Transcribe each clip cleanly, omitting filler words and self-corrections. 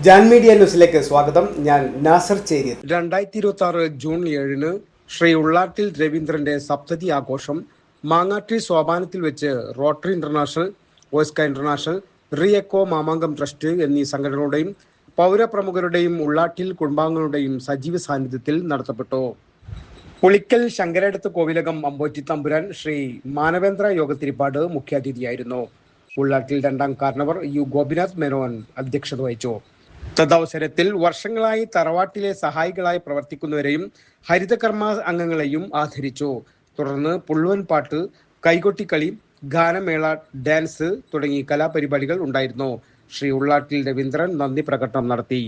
Jan media ന്യൂസിലേക്ക് സ്വാഗതം. ഞാൻ നാസർ ചേരി. 2026 ജൂൺ 7 ശ്രീ ഉള്ളാട്ടിൽ രവീന്ദ്രന്റെ സപ്തതി ആഘോഷം മാങ്ങാട്ടി സോപാനത്തിൽ വെച്ച് റോട്ടറി ഇന്റർനാഷണൽ, ഓസ്ക ഇന്റർനാഷണൽ, റിയക്കോ മാമാങ്കം ട്രസ്റ്റ് എന്നീ സംഘടനകളുടെയും പൗരപ്രമുഖരുടെയും ഉള്ളാട്ടിൽ കുടുംബാംഗങ്ങളുടെയും സജീവ സാന്നിധ്യത്തിൽ നടത്തപ്പെട്ടു. പുളിക്കൽ ശങ്കരടത്ത് കോവിലകം അമ്പോറ്റി തമ്പുരാൻ ശ്രീ മാനവേന്ദ്ര യോഗത്തിരിപ്പാട് മുഖ്യാതിഥിയായിരുന്നു. ഉള്ളാട്ടിൽ രണ്ടാം കാരണവർ യു ഗോപിനാഥ് മേനോൻ അധ്യക്ഷത വഹിച്ചു. തദവസരത്തിൽ വർഷങ്ങളായി തറവാട്ടിലെ സഹായികളായി പ്രവർത്തിക്കുന്നവരെയും ഹരിതകർമ്മ അംഗങ്ങളെയും ആദരിച്ചു. തുടർന്ന് പുള്ളുവൻ പാട്ട്, കൈകൊട്ടിക്കളി, ഗാനമേള, ഡാൻസ് തുടങ്ങി കലാപരിപാടികൾ ഉണ്ടായിരുന്നു. ശ്രീ ഉള്ളാട്ടിൽ രവീന്ദ്രൻ നന്ദി പ്രകടനം നടത്തി.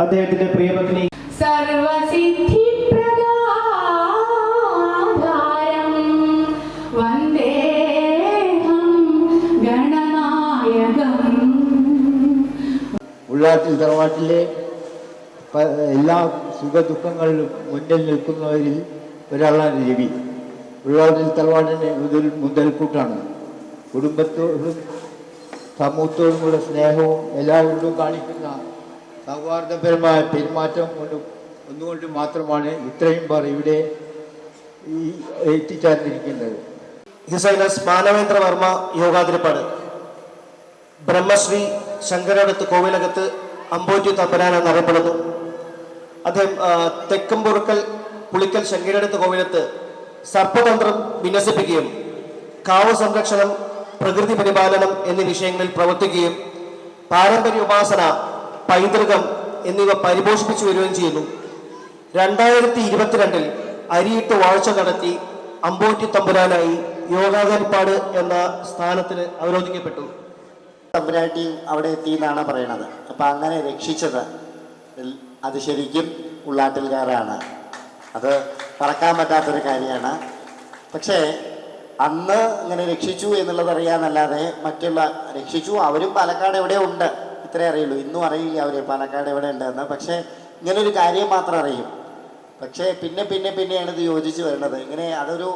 അദ്ദേഹത്തിന്റെ പ്രിയപത്നി ഉള്ളാട്ടിൽ തറവാട്ടിലെ എല്ലാ സുഖദുഃഖങ്ങളിലും മുന്നിൽ നിൽക്കുന്നവരിൽ ഒരാളാണ് രവി. ഉള്ളാട്ടിൽ തറവാട്ടിൻ്റെ മുതൽക്കൂട്ടാണ്. കുടുംബത്തോടും സമൂഹത്തോടുമുള്ള സ്നേഹവും എല്ലാവരോടും കാണിക്കുന്ന സൗഹാർദ്ദപരമായ പെരുമാറ്റം ഒന്നുകൊണ്ട് മാത്രമാണ് ഇത്രയും പേർ ഇവിടെ എത്തിച്ചേർന്നിരിക്കുന്നത്. ഹിസൈനസ് മാനവേന്ദ്ര വർമ്മ യോഗാതിരിപ്പാട് ബ്രഹ്മശ്രീ ശങ്കരടത്ത് കോവിലകത്ത് അമ്പോറ്റി തമ്പുരാൻ എന്നറിയപ്പെടുന്നു. അദ്ദേഹം തെക്കുംപുറക്കൽ പുളിക്കൽ ശങ്കരടത്ത് കോവിലത്ത് സർപ്പതന്ത്രം വിന്യസിപ്പിക്കുകയും കാവ് സംരക്ഷണം, പ്രകൃതി പരിപാലനം എന്നീ വിഷയങ്ങളിൽ പ്രവർത്തിക്കുകയും പാരമ്പര്യ ഉപാസന, പൈതൃകം എന്നിവ പരിപോഷിപ്പിച്ചു വരികയും ചെയ്യുന്നു. 2022 അരിയിട്ട് വാഴ്ച നടത്തി അമ്പോറ്റി തമ്പുരാനായി യോഗാതിരിപ്പാട് എന്ന സ്ഥാനത്തിന് അവരോധിക്കപ്പെട്ടു. തമ്പുരാട്ടി അവിടെ എത്തി എന്നാണ് പറയണത്. അപ്പം അങ്ങനെ രക്ഷിച്ചത് അത് ശരിക്കും ഉള്ളാട്ടിൽക്കാരാണ്. അത് പറക്കാൻ പറ്റാത്തൊരു കാര്യമാണ്. പക്ഷേ അന്ന് ഇങ്ങനെ രക്ഷിച്ചു എന്നുള്ളത് അറിയാമെന്നല്ലാതെ മറ്റുള്ള രക്ഷിച്ചു അവരും പാലക്കാട് എവിടെ ഉണ്ട് ഇത്രേ അറിയുള്ളൂ. ഇന്നും അറിയില്ല അവർ പാലക്കാട് എവിടെ ഉണ്ടെന്ന്. പക്ഷേ ഇങ്ങനൊരു കാര്യം മാത്രം അറിയും. പക്ഷേ പിന്നെയാണ് ഇത് യോജിച്ച് വരുന്നത്. ഇങ്ങനെ അതൊരു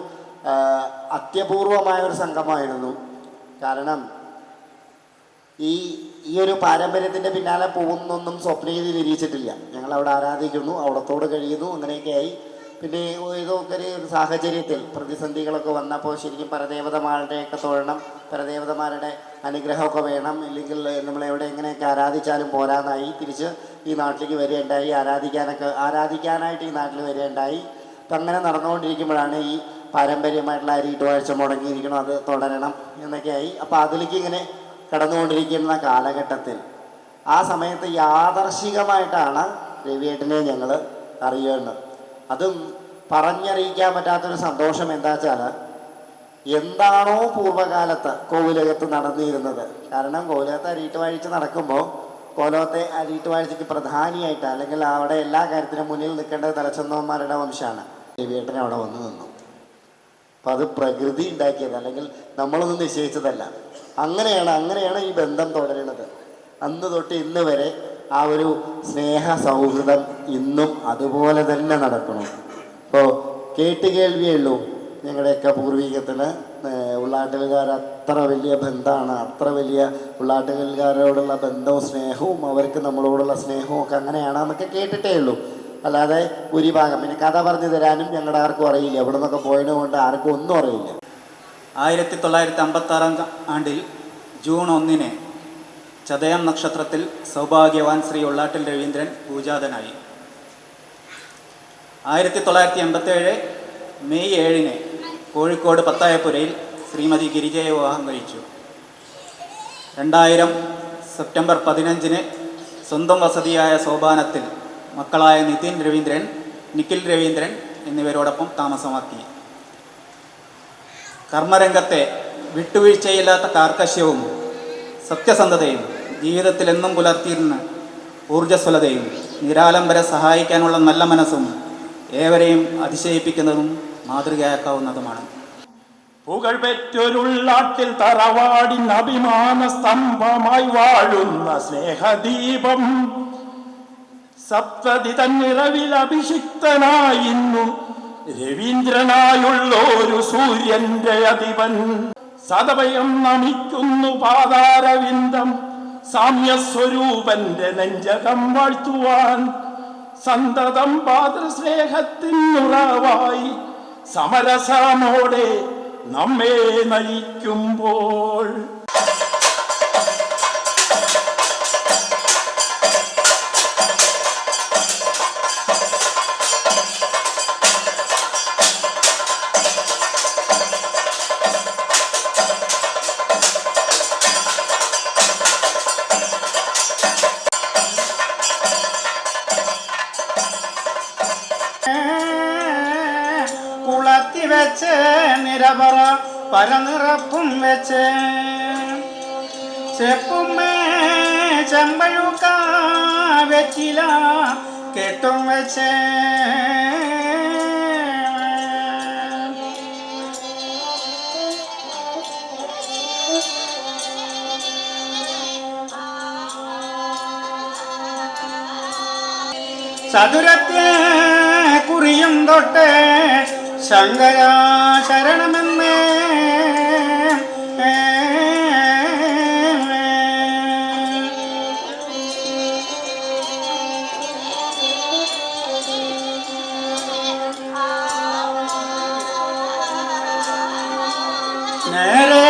അത്യപൂർവമായ ഒരു സംഘമായിരുന്നു. കാരണം ഈ ഒരു പാരമ്പര്യത്തിൻ്റെ പിന്നാലെ പോകുന്നൊന്നും സ്വപ്നയിൽ വിരിയിച്ചിട്ടില്ല. ഞങ്ങളവിടെ ആരാധിക്കുന്നു, അവിടത്തോട് കഴിയുന്നു, അങ്ങനെയൊക്കെയായി. പിന്നെ ഇതൊക്കെ ഒരു സാഹചര്യത്തിൽ പ്രതിസന്ധികളൊക്കെ വന്നപ്പോൾ ശരിക്കും പരദേവതമാരുടെയൊക്കെ തൊഴണം, പരദേവതമാരുടെ അനുഗ്രഹമൊക്കെ വേണം, ഇല്ലെങ്കിൽ നമ്മളെവിടെ എങ്ങനെയൊക്കെ ആരാധിച്ചാലും പോരാന്നായി തിരിച്ച് ഈ നാട്ടിലേക്ക് വരികയുണ്ടായി. ആരാധിക്കാനായിട്ട് ഈ നാട്ടിൽ വരികയുണ്ടായി. അപ്പം അങ്ങനെ നടന്നുകൊണ്ടിരിക്കുമ്പോഴാണ് ഈ പാരമ്പര്യമായിട്ടുള്ള അരിയിട്ട് വാഴ്ച മുടങ്ങിയിരിക്കണം, അത് തുടരണം എന്നൊക്കെയായി. അപ്പോൾ അതിലേക്ക് ഇങ്ങനെ കടന്നുകൊണ്ടിരിക്കുന്ന കാലഘട്ടത്തിൽ ആ സമയത്ത് യാദർശികമായിട്ടാണ് രവിയേട്ടനെ ഞങ്ങൾ അറിയുന്നത്. അതും പറഞ്ഞറിയിക്കാൻ പറ്റാത്തൊരു സന്തോഷം എന്താ വെച്ചാൽ, എന്താണോ പൂർവ്വകാലത്ത് കോവിലകത്ത് നടന്നിരുന്നത്, കാരണം കോവിലകത്ത് അരിയിട്ട് വാഴ്ച നടക്കുമ്പോൾ കോലത്തെ അരിയിട്ട് വാഴ്ചയ്ക്ക് പ്രധാനിയായിട്ട് അല്ലെങ്കിൽ അവിടെ എല്ലാ കാര്യത്തിനും മുന്നിൽ നിൽക്കേണ്ടത് തലച്ചന്തന്മാരുടെ വംശമാണ്. രവിയേട്ടൻ അവിടെ വന്നു നിന്നു. അപ്പം അത് പ്രകൃതി ഉണ്ടാക്കിയത്, അല്ലെങ്കിൽ നമ്മളൊന്നും നിശ്ചയിച്ചതല്ല. അങ്ങനെയാണ് ഈ ബന്ധം തുടരുന്നത്. അന്ന് തൊട്ട് ഇന്ന് വരെ ആ ഒരു സ്നേഹ സൗഹൃദം ഇന്നും അതുപോലെ തന്നെ നടക്കണം. ഇപ്പോൾ കേട്ടുകേൾവിയേ ഉള്ളൂ. ഞങ്ങളുടെയൊക്കെ പൂർവികത്തിന് ഉള്ളാട്ടുകാർ അത്ര വലിയ ബന്ധമാണ്, അത്ര വലിയ ഉള്ളാട്ടുകാരോടുള്ള ബന്ധവും സ്നേഹവും അവർക്ക് നമ്മളോടുള്ള സ്നേഹവും ഒക്കെ അങ്ങനെയാണെന്നൊക്കെ കേട്ടിട്ടേ ഉള്ളൂ. അല്ലാതെ ഭൂരിഭാഗം പിന്നെ കഥ പറഞ്ഞു തരാനും ഞങ്ങളുടെ ആർക്കും അറിയില്ല. ഇവിടെ നിന്നൊക്കെ പോയതിനെ കൊണ്ട് ആർക്കും ഒന്നും അറിയില്ല. 1956 ആണ്ടിൽ ജൂൺ 1 ചതയം നക്ഷത്രത്തിൽ സൗഭാഗ്യവാൻ ശ്രീ ഉള്ളാട്ടിൽ രവീന്ദ്രൻ പൂജാതനായി. 1987 മെയ് 7 കോഴിക്കോട് പത്തായപ്പുരയിൽ ശ്രീമതി ഗിരിജയെ വിവാഹം കഴിച്ചു. 2000 സെപ്റ്റംബർ 15 സ്വന്തം വസതിയായ സോപാനത്തിൽ മക്കളായ നിതിൻ രവീന്ദ്രൻ, നിഖിൽ രവീന്ദ്രൻ എന്നിവരോടൊപ്പം താമസമാക്കി. കർമ്മരംഗത്തെ വിട്ടുവീഴ്ചയില്ലാത്ത കാർക്കശ്യവും സത്യസന്ധതയും ജീവിതത്തിലെന്നും പുലർത്തിയിരുന്ന ഊർജ്ജസ്വലതയും നിരാലംബരെ സഹായിക്കാനുള്ള നല്ല മനസ്സും ഏവരെയും അതിശയിപ്പിക്കുന്നതും മാതൃകയാക്കാവുന്നതുമാണ്. പുകഴ്പെറ്റൊരുള്ളാട്ടിൽ തറവാടിൻ അഭിമാന സ്തംഭമായി വാഴുന്ന സ്നേഹദീപം സപ്തതി തന്നിറവിൽ അഭിഷിക്തനായിന്നു രവീന്ദ്രനായുള്ളൊരു സൂര്യന്റെ അധിപൻ. സദഭയം നമിക്കുന്നു പാതാരവിന്ദം സാമ്യസ്വരൂപന്റെ നെഞ്ചകം വാഴ്ത്തുവാൻ. സന്തതം പാതൃസ്നേഹത്തിനുറവായി സമരസമോടെ നമ്മെ നയിക്കുമ്പോൾ വെച്ച് നിരപറ പരനിറപ്പും വെച്ച് ചെപ്പുമ്മേ ചെമ്പഴുക്ക വെച്ചില കെട്ടും വെച്ച് ചതുരത്തെ കുറിയും തൊട്ട് ശങ്കര ശരണമെന്നേ നേരെ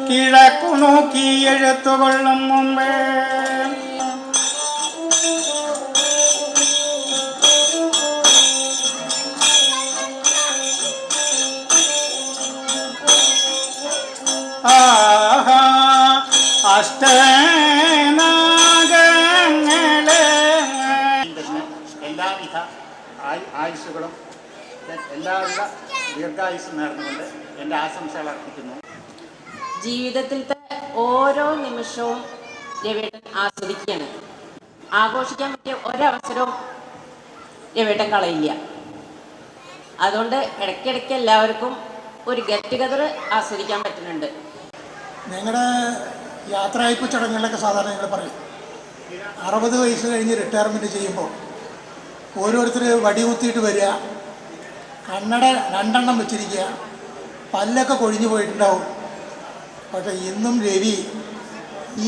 കിഴക്കു നോക്കി എഴുത്തുകൊള്ളും മുമ്പേ എല്ലാവിധ ആയുസ്സുകളും എല്ലാവിധ ദീർഘായുസ്സും നേർന്നുകൊണ്ട് എൻ്റെ ആശംസകൾ അർപ്പിക്കുന്നു. ജീവിതത്തിലത്തെ ഓരോ നിമിഷവും രവിയേട്ടൻ ആസ്വദിക്കുകയാണ്. ആഘോഷിക്കാൻ പറ്റിയ ഒരവസരവും രവിയേട്ടൻ കളയില്ല. അതുകൊണ്ട് ഇടയ്ക്കിടയ്ക്ക് എല്ലാവർക്കും ഒരു ഗെറ്റ് ടുഗദർ ആസ്വദിക്കാൻ പറ്റുന്നുണ്ട്. ഞങ്ങളുടെ യാത്രയയപ്പ് ചടങ്ങുകളിലൊക്കെ സാധാരണ ഞങ്ങൾ പറയും 60 വയസ്സ് കഴിഞ്ഞ് റിട്ടയർമെൻറ്റ് ചെയ്യുമ്പോൾ ഓരോരുത്തർ വടി കുത്തിയിട്ട് വരിക, കണ്ണട 2 എണ്ണം വെച്ചിരിക്കുക, പല്ലൊക്കെ കൊഴിഞ്ഞു പോയിട്ടുണ്ടാവും. പക്ഷേ ഇന്നും രവി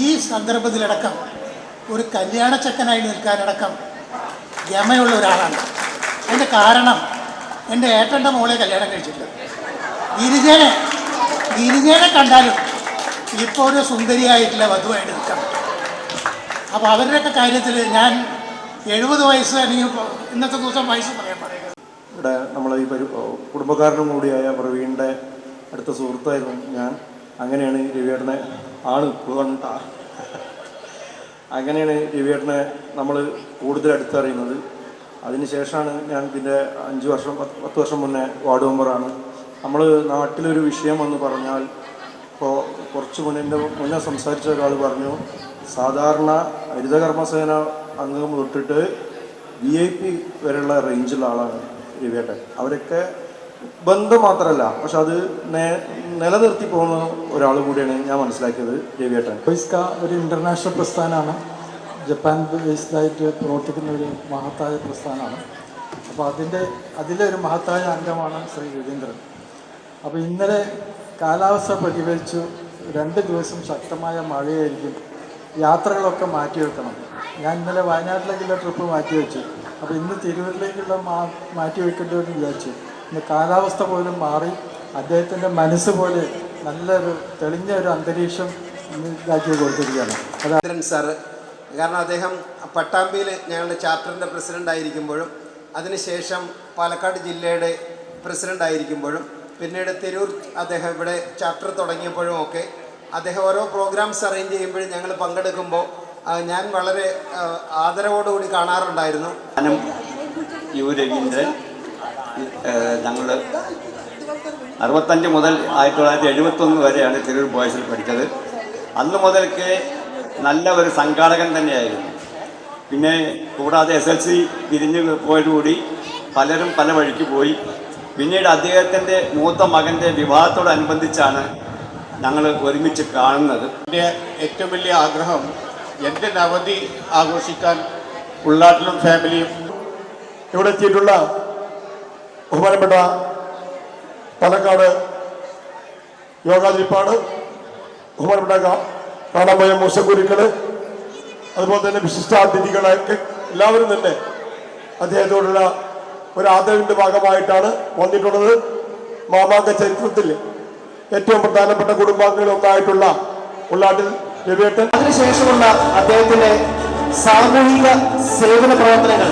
ഈ സന്ദർഭത്തിലടക്കം ഒരു കല്യാണച്ചക്കനായി നിൽക്കാനടക്കം ഗമയുള്ള ഒരാളാണ്. അതിൻ്റെ കാരണം എൻ്റെ ഏട്ടൻ്റെ മോളെ കല്യാണം കഴിച്ചിട്ടുണ്ട്. ഗിരിജേനെ കണ്ടാലും ഇപ്പോൾ ഒരു സുന്ദരിയായിട്ടുള്ള വധുവായിട്ട് നിൽക്കണം. അപ്പോൾ അവരുടെയൊക്കെ കാര്യത്തിൽ ഞാൻ 70 വയസ്സ് അല്ലെങ്കിൽ ഇന്നത്തെ ദിവസം വയസ്സ് പറയാൻ പറയുന്നത്. ഇവിടെ നമ്മളെ ഈ കുടുംബക്കാരനും കൂടിയായ പ്രവീണിൻ്റെ അടുത്ത സുഹൃത്തായിരുന്നു ഞാൻ. അങ്ങനെയാണ് രവിയേട്ടനെ അങ്ങനെയാണ് രവിയേട്ടനെ നമ്മൾ കൂടുതൽ അടുത്തറിയുന്നത്. അതിനുശേഷമാണ് ഞാൻ പിന്നെ 5 വർഷം 10 വർഷം മുന്നേ വാർഡ് മെമ്പറാണ്. നമ്മൾ നാട്ടിലൊരു വിഷയം എന്ന് പറഞ്ഞാൽ, ഇപ്പോൾ കുറച്ച് മുന്നേ സംസാരിച്ച ഒരാൾ പറഞ്ഞു, സാധാരണ ഹരിതകർമ്മസേന അംഗം തൊട്ടിട്ട് VIP വരെയുള്ള റേഞ്ചുള്ള ആളാണ് രവിയേട്ടൻ. അവരൊക്കെ ബന്ധം മാത്രമല്ല, പക്ഷെ അത് നിലനിർത്തി പോകുന്ന ഒരാൾ കൂടിയാണ് ഞാൻ മനസ്സിലാക്കിയത് രവിയേട്ടൻ. ഓയിസ്ക ഒരു ഇൻ്റർനാഷണൽ പ്രസ്ഥാനമാണ്, ജപ്പാൻ ബേസ്ഡായിട്ട് പ്രവർത്തിക്കുന്ന ഒരു മഹത്തായ പ്രസ്ഥാനമാണ്. അപ്പോൾ അതിലൊരു മഹത്തായ അംഗമാണ് ശ്രീ രവീന്ദ്രൻ. അപ്പോൾ ഇന്നലെ കാലാവസ്ഥ പ്രതിഫലിച്ചു, 2 ദിവസം ശക്തമായ മഴയായിരിക്കും, യാത്രകളൊക്കെ മാറ്റിവെക്കണം. ഞാൻ ഇന്നലെ വയനാട്ടിലേക്കുള്ള ട്രിപ്പ് മാറ്റിവെച്ചു. അപ്പോൾ ഇന്ന് തിരൂരിലേക്കുള്ള മാറ്റിവെക്കേണ്ടതെന്ന് വിചാരിച്ചു. ഇന്ന് കാലാവസ്ഥ പോലും മാറി, അദ്ദേഹത്തിൻ്റെ മനസ്സ് പോലെ നല്ലൊരു തെളിഞ്ഞ ഒരു അന്തരീക്ഷം ഇതാക്കി കൊടുത്തിരിക്കുകയാണ്. രവീന്ദ്രൻ സാറ്, കാരണം അദ്ദേഹം പട്ടാമ്പിയിൽ ഞങ്ങളുടെ ചാപ്റ്ററിൻ്റെ പ്രസിഡൻ്റ് ആയിരിക്കുമ്പോഴും അതിനുശേഷം പാലക്കാട് ജില്ലയുടെ പ്രസിഡൻ്റ് ആയിരിക്കുമ്പോഴും പിന്നീട് തിരൂർ അദ്ദേഹം ഇവിടെ ചാപ്റ്റർ തുടങ്ങിയപ്പോഴും ഒക്കെ അദ്ദേഹം ഓരോ പ്രോഗ്രാംസ് അറേഞ്ച് ചെയ്യുമ്പോഴും ഞങ്ങൾ പങ്കെടുക്കുമ്പോൾ ഞാൻ വളരെ ആദരവോടുകൂടി കാണാറുണ്ടായിരുന്നു. ഞാനും യു രവീന്ദ്രൻ ഞങ്ങൾ 65 മുതൽ 1971 വരെയാണ് തിരൂർ ബോയ്സിൽ പഠിച്ചത്. അന്ന് മുതൽക്ക് നല്ല ഒരു സംഘാടകൻ തന്നെയായിരുന്നു. പിന്നെ കൂടാതെ SLC പിരിഞ്ഞു പോയതോടുകൂടി പലരും പല വഴിക്ക് പോയി. പിന്നീട് അദ്ദേഹത്തിൻ്റെ മൂത്ത മകൻ്റെ വിവാഹത്തോടനുബന്ധിച്ചാണ് ഞങ്ങൾ ഒരുമിച്ച് കാണുന്നത്. എൻ്റെ ഏറ്റവും വലിയ ആഗ്രഹം എൻ്റെ നവതി ആഘോഷിക്കാൻ ഉള്ളാട്ടിലും ഫാമിലിയും ഇവിടെ എത്തിയിട്ടുള്ള ബഹുമാനപ്പെട്ട പാലക്കാട് യോഗാതിരിപ്പാട്, ബഹുമാനപ്പെട്ട കാണാമയ മൂസക്കുരുക്കൾ, അതുപോലെ തന്നെ വിശിഷ്ടാതിഥികളൊക്കെ എല്ലാവരും തന്നെ അദ്ദേഹത്തോടുള്ള ഒരു ആദരവിൻ്റെ ഭാഗമായിട്ടാണ് വന്നിട്ടുള്ളത്. മാമാങ്ക ചരിത്രത്തിൽ ഏറ്റവും പ്രധാനപ്പെട്ട കുടുംബാംഗങ്ങളിൽ ഒന്നായിട്ടുള്ള ഉള്ളാട്ടിൽ രവിയേട്ടൻ. അതിനുശേഷമുള്ള അദ്ദേഹത്തിൻ്റെ സാമൂഹിക സേവന പ്രവർത്തനങ്ങൾ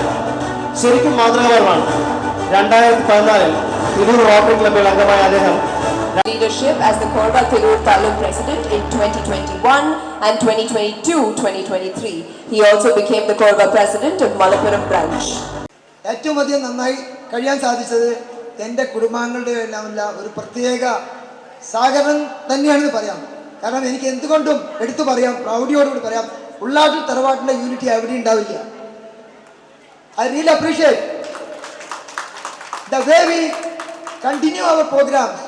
ശരിക്കും മാതൃകാപരമാണ്. 2014 തിരൂർ റോട്ടറി ക്ലബ്ബിൽ അംഗമായ അദ്ദേഹം leadership as the Korba Tirur Taluk president in 2021 and 2022-2023. He also became the Korba president of Malappuram branch. ഏറ്റവും അധികം നന്നായി കഴിയാൻ സാധിച്ചത് എൻ്റെ കുടുംബാംഗങ്ങളുടെ എല്ലാമല്ല ഒരു പ്രത്യേക സഹകരണം തന്നെയാണെന്ന് പറയാം. കാരണം എനിക്ക് എന്തുകൊണ്ടും എടുത്തു പറയാം, പ്രൗഢിയോടുകൂടി പറയാം, ഉള്ളാട്ടിൽ തറവാട്ടിൻ്റെ യൂണിറ്റി എവിടെ ഉണ്ടാവില്ല. I really appreciate the way we continue our programs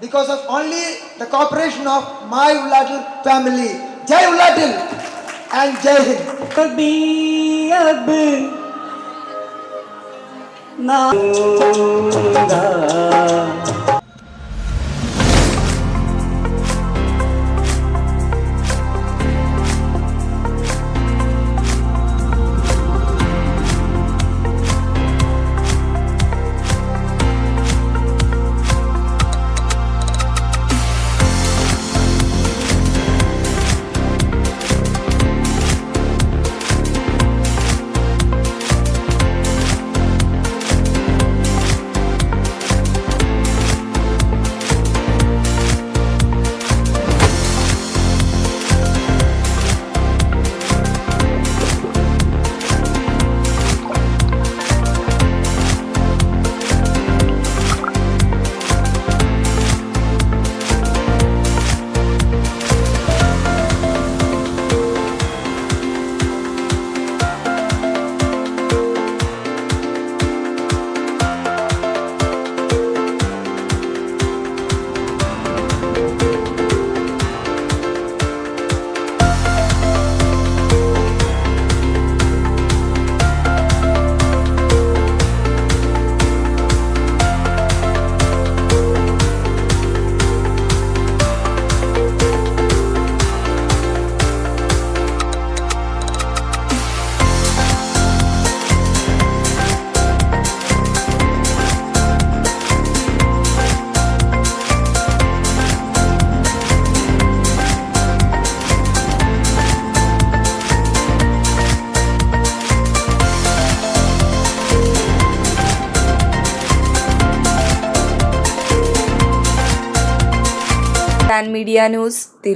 because of only the cooperation of my Ullatil family. Jai Ullatil and Jai Hind. Pan media news തിരു